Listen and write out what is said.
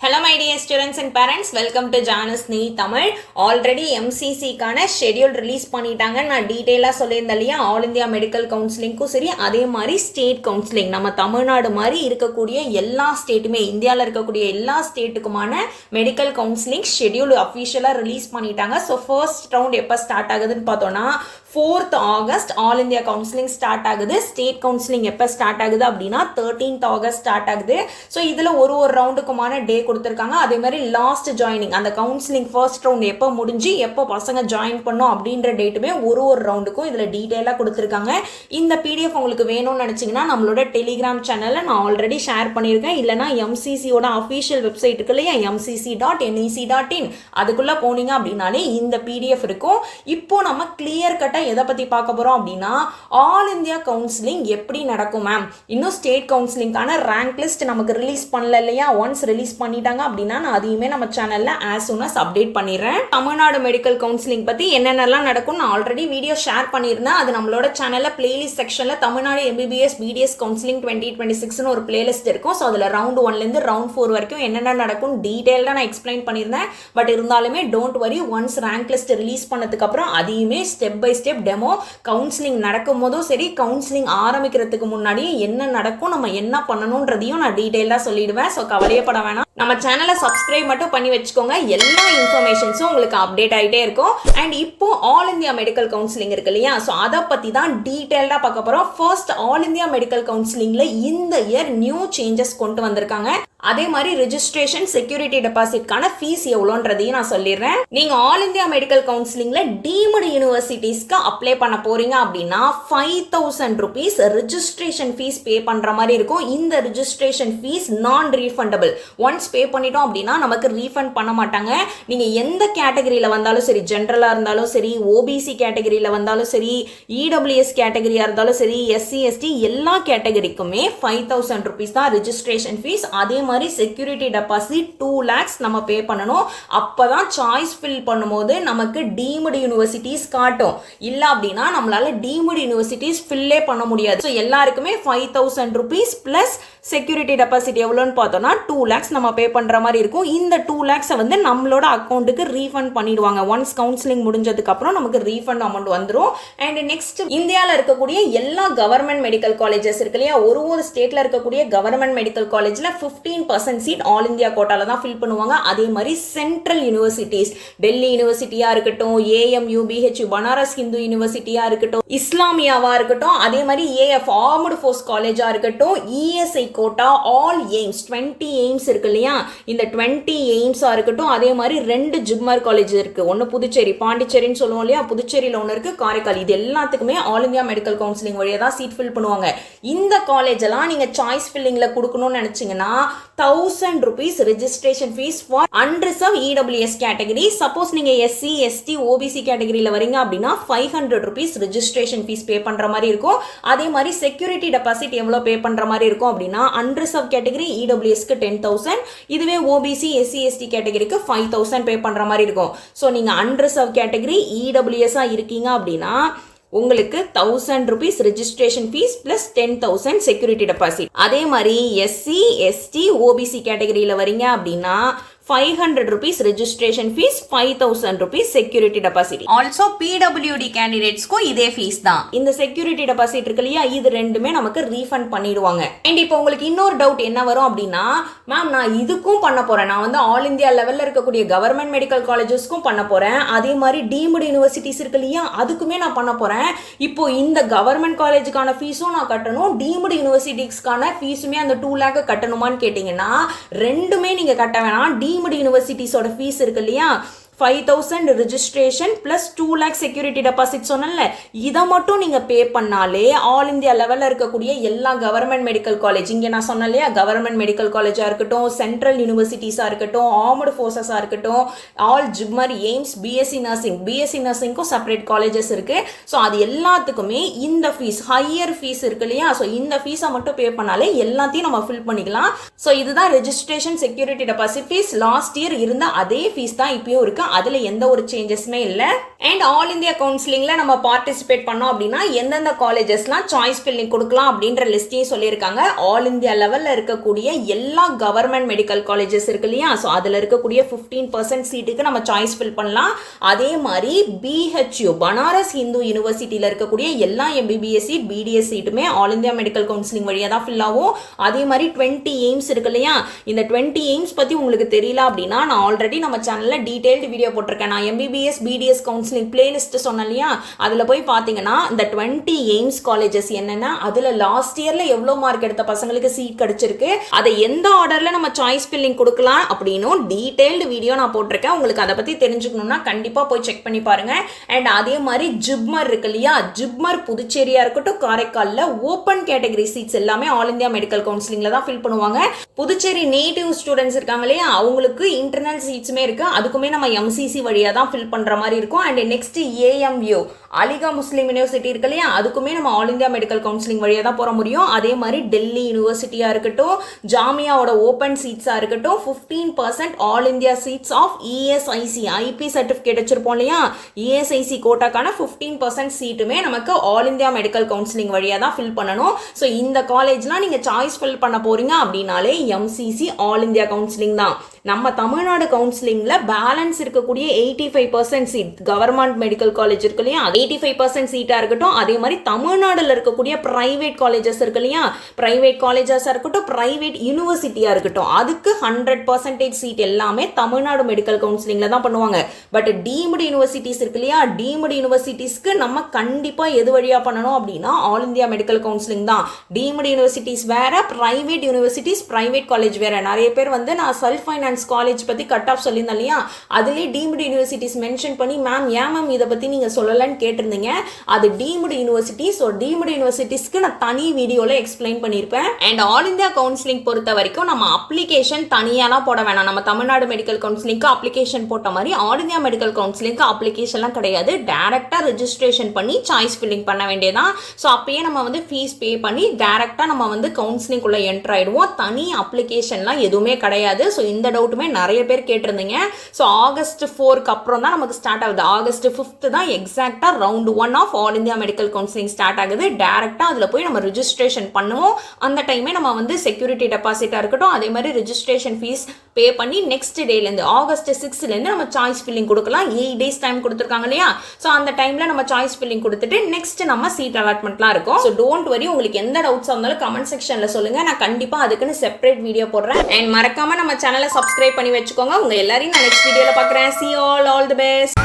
Hello my dear students and parents, welcome to Janus Ni Tamil. Already MCC கான schedule release பண்ணிட்டாங்க. நான் டீடைலா சொல்லியிருந்தேன் இல்லையா, ஆல் இந்தியா மெடிக்கல் கவுன்சிலிங்க்கும் சரி, அதே மாதிரி ஸ்டேட் கவுன்சிலிங் நம்ம தமிழ்நாடு மாதிரி இருக்கக்கூடிய எல்லா ஸ்டேட்டுமே, இந்தியாவில் இருக்கக்கூடிய எல்லா ஸ்டேட்டுக்குமான மெடிக்கல் கவுன்சிலிங் ஷெடியூல் அஃபிஷியலாக ரிலீஸ் பண்ணிட்டாங்க. ஸோ ஃபர்ஸ்ட் ரவுண்ட் எப்போ ஸ்டார்ட் ஆகுதுன்னு பார்த்தோன்னா 4th August all India counselling start ஆகுது. ஸ்டேட் கவுன்சிலிங் எப்போ ஸ்டார்ட் ஆகுது அப்படின்னா 13th August ஸ்டார்ட் ஆகுது. ஸோ இதில் ஒரு ரவுண்டுக்குமான டே கொடுத்துருக்காங்க. அதே மாதிரி லாஸ்ட் ஜாயினிங், அந்த கவுன்சிலிங் ஃபர்ஸ்ட் ரவுண்ட் எப்போ முடிஞ்சு எப்போ பசங்க ஜாயின் பண்ணோம் அப்படின்ற டேட்டுமே ஒரு ரவுண்டுக்கும் இதில் டீட்டெயிலாக கொடுத்துருக்காங்க. இந்த பிடிஎஃப் உங்களுக்கு வேணும்னு நினச்சிங்கன்னா நம்மளோட டெலிகிராம் சேனலில் நான் ஆல்ரெடி ஷேர் பண்ணியிருக்கேன். இல்லைனா எம்சிசியோட அஃபீஷியல் வெப்சைட் இருக்கு இல்லையா, mcc.nec.in, அதுக்குள்ளே போனீங்க அப்படின்னாலே இந்த பிடிஎஃப் இருக்கும். இப்போ நம்ம கிளியர் கட்டாக எதை பற்றி பார்க்க போகிறோம் அப்படின்னா, ஆல் இந்தியா கவுன்சிலிங் எப்படி நடக்கும் மேம், இன்னும் ஸ்டேட் கவுன்சிலிங்கான ரேங்க் லிஸ்ட் நமக்கு ரிலீஸ் பண்ணல இல்லையா, ஒன்ஸ் ரிலீஸ் பண்ணிட்டாங்க அப்படின்னா நான் அதையுமே நம்ம சேனலில் ஆஸ் சூன் அஸ் அப்டேட் பண்ணிடுறேன். தமிழ்நாடு மெடிக்கல் கவுன்சிலிங் பற்றி என்னென்னலாம் நடக்கும் நான் ஆல்ரெடி வீடியோ ஷேர் பண்ணியிருந்தேன். அது நம்மளோட சேனலில் பிளேலிஸ்ட் செக்ஷனில் தமிழ்நாடு எம்பிபிஎஸ் பிடிஎஸ் கவுன்சிலிங் 2026ன்னு ஒரு பிளேலிஸ்ட் இருக்கும். ஸோ அதில் ரவுண்ட் 1லேருந்து ரவுண்ட் 4 வரைக்கும் என்னென்ன நடக்கும் டீட்டெயிலாக நான் எக்ஸ்பிளைன் பண்ணியிருந்தேன். பட் இருந்தாலுமே don't worry, once rank list release பண்ணதுக்கப்புறம் அதையுமே step by step demo, counselling நடக்கும் போதும் சரி, கவுன்சிலிங் ஆரம்பிக்கிறதுக்கு முன்னாடியே என்ன நடக்கும், நம்ம என்ன பண்ணணுன்றதையும் நான் டீட்டெயிலாக சொல்லிடுவேன். ஸோ கவலையப்பட வேணாம், நம்ம சேனலை சப்ஸ்கிரைப் மட்டும் பண்ணி வச்சுக்கோங்க. எல்லா இன்ஃபர்மேஷன்ஸும் உங்களுக்கு அப்டேட் ஆகிட்டே இருக்கும். அண்ட் இப்போ ஆல் இந்தியா மெடிக்கல் கவுன்சிலிங் இருக்கு இல்லையா, ஸோ அதை பற்றி தான் டீட்டெயில்டாக பார்க்க போகிறோம். ஃபர்ஸ்ட், ஆல் இந்தியா மெடிக்கல் கவுன்சிலிங்கில் இந்த இயர் நியூ சேஞ்சஸ் கொண்டு வந்திருக்காங்க. அதே மாதிரி ரெஜிஸ்ட்ரேஷன், செக்யூரிட்டி டெபாசிட்கான ஃபீஸ் எவ்வளோன்றதையும் நான் சொல்லிடுறேன். நீங்கள் ஆல் இந்தியா மெடிக்கல் கவுன்சிலிங்கில் டீம்டு யூனிவர்சிட்டிஸ்க்கு அப்ளை பண்ண போறீங்க அப்படின்னா 5000 rupees ரெஜிஸ்ட்ரேஷன் ஃபீஸ் பே பண்ணுற மாதிரி இருக்கும். இந்த ரெஜிஸ்ட்ரேஷன் ஃபீஸ் நான் ரீஃபண்டபிள். ஒன்ஸ் பே பண்ணிட்டோம் அப்படின்னா நமக்கு ரீஃபண்ட் பண்ண மாட்டாங்க. நீங்கள் எந்த கேட்டகரியில் வந்தாலும் சரி, ஜென்ரலாக இருந்தாலும் சரி, ஓபிசி கேட்டகரியில் வந்தாலும் சரி, இடபிள்யூஎஸ் கேட்டகரியாக இருந்தாலும் சரி, எஸ்சி எஸ்டி எல்லா கேட்டகரிக்குமே 5000 rupees தான் ரெஜிஸ்ட்ரேஷன் ஃபீஸ். அதே மாதிரி செக்யூரிட்டி டெபாசிட் 2 lakhs நம்ம பே பண்ணணும். அப்பதான் சாய்ஸ் ஃபில் பண்ணும்போது நமக்கு டீம்டு யூனிவர்சிட்டிஸ் காட்டும். இல்ல அப்படின்னா நம்மளால டீம்டு யூனிவர்சிட்டிஸ் ஃபில்லே பண்ண முடியாது. ஸோ எல்லாருக்குமே 5000 rupees பிளஸ் செக்யூரிட்டி டெபாசிட் எவ்வளோன்னு பார்த்தோம்னா 2 lakhs நம்ம பே பண்ற மாதிரி இருக்கும். இந்த 2 lakhs வந்து நம்மளோட அக்கௌண்ட்டுக்கு ரீஃபண்ட் பண்ணிடுவாங்க. ஒன்ஸ் கவுன்சிலிங் முடிஞ்சதுக்கு அப்புறம் நமக்கு ரீஃபண்ட் அமௌண்ட் வந்துடும். அண்ட் நெக்ஸ்ட், இந்தியாவில் இருக்கக்கூடிய எல்லா கவர்மெண்ட் மெடிக்கல் காலேஜஸ் இருக்கு இல்லையா, ஒரு ஸ்டேட்ல இருக்கக்கூடிய கவர்மெண்ட் மெடிக்கல் காலேஜ்ல 15% சீட் ஆல் இந்தியா கோட்டால தான் ஃபில் பண்ணுவாங்க. அதே மாதிரி சென்ட்ரல் யூனிவர்சிட்டிஸ், டெல்லி யூனிவர்சிட்டியா இருக்கட்டும், AMU, BHU, பனாரஸ் ஹிந்து யூனிவர்சிட்டியா இருக்கட்டும், இஸ்லாமியாவா இருக்கட்டும், அதே மாதிரி AF ஆர்ம்டு ஃபோர்ஸ் காலேஜா இருக்கட்டும், ESI quota, all AIIMS 20 AIIMS இருக்கு இல்லையா, இந்த 20 எய்ம்ஸா இருக்கட்டும், அதே மாதிரி 2 ஜிப்மர் காலேஜ் இருக்கு. ஒன்னு புதுச்சேரி, பாண்டிச்சேரின்னு சொல்லுவோம் இல்லையா, புதுச்சேரியில் ஒன்று இருக்கு, காரைக்கால். இது எல்லாத்துக்குமே ஆல் இந்தியா மெடிக்கல் கவுன்சிலிங் வழியாக தான் சீட் ஃபில் பண்ணுவாங்க. இந்த காலேஜ் எல்லாம் நீங்க சாய்ஸ் ஃபில்லிங்ல கொடுக்கணும்னு நினைச்சீங்கன்னா 1000 rupees registration fees for unreserved EWS category. Suppose நீங்க SC, ST, OBC கேட்டகரியில வரீங்க அப்படின்னா 500 rupees registration fees பே பண்ற மாதிரி இருக்கும். அதே மாதிரி செக்யூரிட்டி டெபாசிட் எவ்வளவு பே பண்ற மாதிரி இருக்கும் அப்படின்னா, unreserved கேட்டகரி EWSக்கு 10,000, இதுவே OBC, SC, ST கேட்டகரிக்கு 5,000 பே பண்ற மாதிரி இருக்கும். ஸோ நீங்க unreserved கேட்டகரி EWS இருக்கீங்க அப்படின்னா உங்களுக்கு 1000 rupees registration fees plus 10,000 security deposit. அதே மாதிரி SC, ST, OBC கேட்டகரியில வரீங்க அப்படின்னா 500 rupees registration fees, 5,000 rupees security deposit. Also PWD candidates-க்கு இதே ஃபீஸ் தான். இந்த செக்யூரிட்டி டெபாசிட் இருக்கு இல்லையா, இது ரெண்டுமே நமக்கு ரீஃபண்ட் பண்ணிடுவாங்க. அண்ட் இப்போ உங்களுக்கு இன்னொரு டவுட் என்ன வரும் அப்படின்னா, மேம் நான் இதுக்கும் பண்ண போறேன், நான் வந்து ஆல் இந்தியா லெவல்ல இருக்கக்கூடிய கவர்மெண்ட் மெடிக்கல் காலேஜஸ்க்கும் பண்ண போறேன், அதே மாதிரி டீம்டு யூனிவர்சிட்டிஸ் இருக்கு இல்லையா, அதுக்குமே நான் பண்ண போறேன். இப்போ இந்த கவர்மெண்ட் காலேஜுக்கான ஃபீஸும் நான் கட்டணும், டீம்டு யூனிவர்சிட்டிஸ்க்கான ஃபீஸுமே அந்த 2 lakh கட்டணுமான்னு கேட்டீங்கன்னா ரெண்டுமே நீங்க கட்ட வேணாம். டீம்டு யூனிவர்சிட்டிஸோட ஃபீஸ் இருக்கு இல்லையா, 5,000 registration plus 2 lakh security deposit சொன்னல, இதை மட்டும் நீங்க பே பண்ணாலே ஆல் இந்தியா லெவல்ல இருக்கக்கூடிய எல்லா கவர்மெண்ட் மெடிக்கல் காலேஜ், இங்க நான் சொன்னேன் இல்லையா, கவர்மெண்ட் மெடிக்கல் காலேஜா இருக்கட்டும், சென்ட்ரல் யூனிவர்சிட்டிஸா இருக்கட்டும், ஆர்ம்டு ஃபோர்ஸஸா இருக்கட்டும், ஆல் ஜிப்மர், எய்ம்ஸ், BSc நர்சிங்க்கும் செப்பரேட் காலேஜஸ் இருக்கு. ஸோ அது எல்லாத்துக்குமே இந்த ஃபீஸ், ஹையர் ஃபீஸ் இருக்கு இல்லையா, ஸோ இந்த ஃபீஸை மட்டும் பே பண்ணாலே எல்லாத்தையும் நம்ம ஃபில் பண்ணிக்கலாம். ஸோ இதுதான் registration security deposit fees. Last year இருந்த அதே ஃபீஸ் தான் இப்பயும் இருக்கு. அதில் எந்த ஒரு சேஞ்சஸுமே இல்லை. அண்ட் ஆல் இந்தியா கவுன்சிலிங்கில் நம்ம பார்ட்டிசிபேட் பண்ணோம் அப்படின்னா எந்தெந்த காலேஜஸ்லாம் சாய்ஸ் ஃபில்லிங் கொடுக்கலாம் அப்படின்ற லிஸ்ட்டையும் சொல்லியிருக்காங்க. ஆல் இந்தியா லெவலில் இருக்கக்கூடிய எல்லா கவர்மெண்ட் மெடிக்கல் காலேஜஸ் இருக்கு இல்லையா, ஸோ அதில் இருக்கக்கூடிய 15% சீட்டுக்கு நம்ம சாய்ஸ் ஃபில் பண்ணலாம். அதே மாதிரி BHU பனாரஸ் ஹிந்து யூனிவர்சிட்டியில் இருக்கக்கூடிய எல்லா MBBS சீட் BDS சீட்டுமே ஆல் இந்தியா மெடிக்கல் கவுன்சிலிங் வழியாக தான் ஃபில் ஆகும். அதே மாதிரி 20 எய்ம்ஸ் இருக்கு இல்லையா, இந்த 20 எய்ம்ஸ் பற்றி உங்களுக்கு தெரியல அப்படின்னா நான் ஆல்ரெடி நம்ம சேனலில் டீடைல்டு வீடியோ போட்டிருக்கேன். நான் MBBS BDS கவுன்சிலிங் பிளேலிஸ்ட் சொன்னேன் இல்லையா, அதில் போய் பார்த்தீங்கன்னா இந்த 20 எய்ம்ஸ் காலேஜஸ் என்னென்னா அதில் லாஸ்ட் இயரில் எவ்வளோ மார்க் எடுத்த பசங்களுக்கு சீட் கிடைச்சிருக்கு, அதை எந்த ஆர்டரில் நம்ம சாய்ஸ் ஃபில்லிங் கொடுக்கலாம் அப்படின்னும் டீடைல்டு வீடியோ நான் போட்டிருக்கேன். உங்களுக்கு அதை பற்றி தெரிஞ்சுக்கணும்னா கண்டிப்பாக போய் செக் பண்ணி பாருங்க. அண்ட் அதே மாதிரி ஜிப்மர் இருக்கு இல்லையா, ஜிப்மர் புதுச்சேரியா இருக்கட்டும் காரைக்காலில் ஓப்பன் கேட்டகரி சீட்ஸ் எல்லாமே ஆல் இந்தியா மெடிக்கல் கவுன்சிலிங்ல தான் ஃபில் பண்ணுவாங்க. புதுச்சேரி நேட்டிவ் ஸ்டூடெண்ட்ஸ் இருக்காங்க இல்லையா, அவங்களுக்கு இன்டர்னல் சீட்ஸுமே இருக்கு, அதுக்குமே நம்ம MCC வழியா தான் ஃபில் பண்ற மாதிரி இருக்கும். And next AMU Aligarh Muslim university இருக்கு இல்லையா, அதுக்குமே நம்ம ஆல் இந்தியா மெடிக்கல் கவுன்சிலிங் வழியா தான் போற முடியும். அதே மாதிரி டெல்லி யூனிவர்சிட்டியா இருக்கட்டும், ஜாமியாவோட ஓப்பன் சீட்ஸா இருக்கட்டும், 15% all India seats of ESIC IP certificate வச்சிருப்போம் இல்லையா, ESIC கோட்டாக்கான 15% சீட்டுமே நமக்கு ஆல் இந்தியா மெடிக்கல் கவுன்சிலிங் வழியா தான் ஃபில் பண்ணணும். ஸோ இந்த காலேஜ்லாம் நீங்க சாய்ஸ் ஃபில் பண்ண போறீங்க அப்படின்னாலே MCC ஆல் இந்தியா கவுன்சிலிங் தான். நம்ம தமிழ்நாடு கவுன்சிலிங்ல பேலன்ஸ் இருக்கக்கூடிய 85% சீட் கவர்மெண்ட் மெடிக்கல் காலேஜ் இருக்கு இல்லையா, 85% சீட்டா இருக்கட்டும். அதே மாதிரி தமிழ்நாடுல இருக்கக்கூடிய பிரைவேட் காலேஜஸ் இருக்கு இல்லையா, பிரைவேட் காலேஜஸா இருக்கட்டும், பிரைவேட் யூனிவர்சிட்டியா இருக்கட்டும், அதுக்கு 100% சீட் எல்லாமே தமிழ்நாடு மெடிக்கல் கவுன்சிலிங்ல தான் பண்ணுவாங்க. பட் டீம்டு யூனிவர்சிட்டிஸ் இருக்கு இல்லையா, டீம்டு யூனிவர்சிட்டிஸ்க்கு நம்ம கண்டிப்பா எது வழியா பண்ணணும் அப்படின்னா ஆல் இந்தியா மெடிக்கல் கவுன்சிலிங் தான். டீம்டு யூனிவர்சிட்டிஸ் வேற, பிரைவேட் யூனிவர்சிட்டிஸ் பிரைவேட் காலேஜ் வேற. நிறைய பேர் வந்து நான் செல்ஃப் ஃபைனான்ஸ் காலேஜ் பத்தி கட் ஆஃப் சொல்லியிருந்தேன் இல்லையா, அதுலேயே டீம்டு யூனிவர்சிட்டிஸ் மென்ஷன் பண்ணி மேம் ஏன் மேம் இதை பத்தி நீங்க சொல்லலன்னு கேட்டிருந்தீங்க. அது டீம்டு யூனிவர்சிட்டி. ஸோ டீம்டு யூனிவர்சிட்டிஸ்க்கு நான் தனி வீடியோல எக்ஸ்பிளைன் பண்ணியிருப்பேன். அண்ட் ஆல் இந்தியா கவுன்சிலிங் பொறுத்த வரைக்கும் நம்ம அப்ளிகேஷன் தனியாலாம் போட வேணாம். நம்ம தமிழ்நாடு மெடிக்கல் கவுன்சிலிங்க்கு அப்ளிகேஷன் போட்ட மாதிரி ஆல் இந்தியா மெடிக்கல் கவுன்சிலிங்க்கு அப்ளிகேஷன்லாம் கிடையாது. டைரக்டா ரெஜிஸ்ட்ரேஷன் பண்ணி சாய்ஸ் ஃபில்லிங் பண்ண வேண்டியதான். ஸோ அப்பயே நம்ம வந்து ஃபீஸ் பே பண்ணி டைரக்டா நம்ம வந்து கவுன்சிலிங் உள்ள என்டர் ஆயிடுவோம். தனி அப்ளிகேஷன்லாம் எதுவுமே கிடையாது. ஸோ இந்த டவுட்டுமே நிறைய பேர் கேட்டிருந்தீங்க. ஸோ ஆகஸ்ட் 4க்கு அப்புறம் தான் நமக்கு ஸ்டார்ட் ஆகுது. ஆகஸ்ட் 5 தான் எக்ஸாக்டா round 1 of all India medical counselling start ஆகுது. டைரக்டா அதுல போய் நம்ம ரெஜிஸ்ட்ரேஷன் பண்ணுவோம். அந்த டைமே நம்ம வந்து செக்யூரிட்டி டெபாசிட்டா இருக்கட்டும், அதே மாதிரி ரெஜிஸ்ட்ரேஷன் ஃபீஸ் பே பண்ணி நெக்ஸ்ட் டேலேருந்து ஆகஸ்ட் 6லேருந்து நம்ம சாய்ஸ் ஃபில்லிங் கொடுக்கலாம். 8 days டைம் கொடுத்துருக்காங்க இல்லையா, ஸோ அந்த டைம்ல நம்ம சாய்ஸ் ஃபில்லிங் கொடுத்துட்டு நெக்ஸ்ட் நம்ம சீட் அலாட்மெண்ட்லாம் இருக்கும். ஸோ டோன்ட் வரி, உங்களுக்கு எந்த டவுட்ஸ் இருந்தாலும் கமெண்ட் செக்ஷன்ல சொல்லுங்க, நான் கண்டிப்பா அதுக்குன்னு செப்பரேட் வீடியோ போடுறேன். அண்ட் மறக்காம நம்ம சேனலை சப்ஸ்கிரைப் பண்ணி வச்சுக்கோங்க. உங்க எல்லாரையும் நான் நெக்ஸ்ட் வீடியோல பார்க்குறேன். See you all the best.